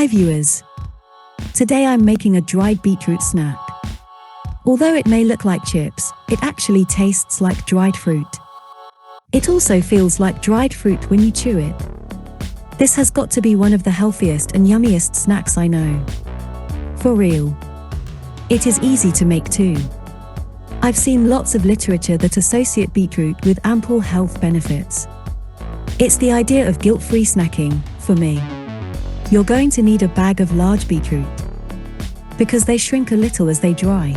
Hi viewers! Today I'm making a dried beetroot snack. Although it may look like chips, it actually tastes like dried fruit. It also feels like dried fruit when you chew it. This has got to be one of the healthiest and yummiest snacks I know. For real. It is easy to make too. I've seen lots of literature that associate beetroot with ample health benefits. It's the idea of guilt-free snacking, for me. You're going to need a bag of large beetroot, because they shrink a little as they dry.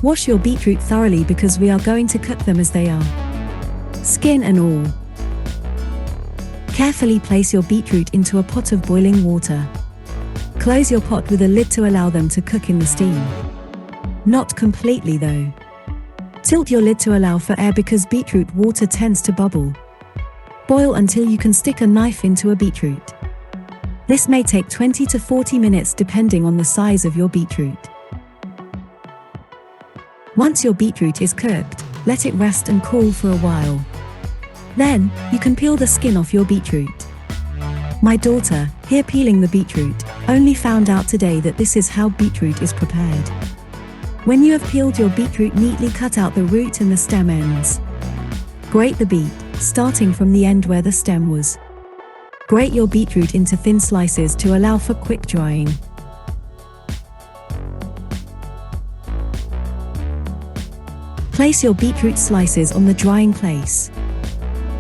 Wash your beetroot thoroughly because we are going to cook them as they are, skin and all. Carefully place your beetroot into a pot of boiling water. Close your pot with a lid to allow them to cook in the steam. Not completely though. Tilt your lid to allow for air because beetroot water tends to bubble. Boil until you can stick a knife into a beetroot. This may take 20 to 40 minutes depending on the size of your beetroot. Once your beetroot is cooked, let it rest and cool for a while. Then, you can peel the skin off your beetroot. My daughter, here peeling the beetroot, only found out today that this is how beetroot is prepared. When you have peeled your beetroot, neatly cut out the root and the stem ends. Grate the beet, starting from the end where the stem was. Grate your beetroot into thin slices to allow for quick drying. Place your beetroot slices on the drying place.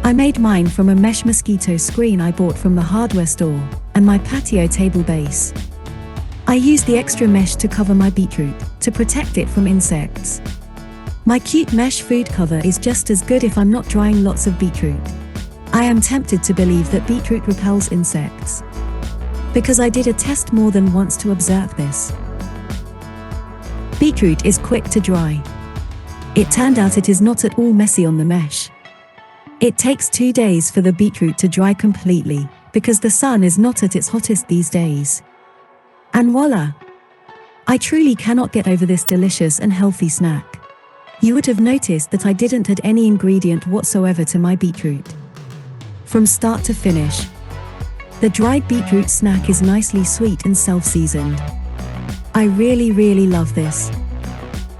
I made mine from a mesh mosquito screen I bought from the hardware store, and my patio table base. I used the extra mesh to cover my beetroot, to protect it from insects. My cute mesh food cover is just as good if I'm not drying lots of beetroot. I am tempted to believe that beetroot repels insects, because I did a test more than once to observe this. Beetroot is quick to dry. It turned out it is not at all messy on the mesh. It takes 2 days for the beetroot to dry completely, because the sun is not at its hottest these days. And voila! I truly cannot get over this delicious and healthy snack. You would have noticed that I didn't add any ingredient whatsoever to my beetroot. From start to finish. The dried beetroot snack is nicely sweet and self-seasoned. I really love this.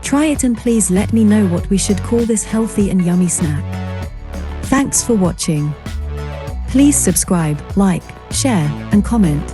Try it and please let me know what we should call this healthy and yummy snack. Thanks for watching. Please subscribe, like, share, and comment.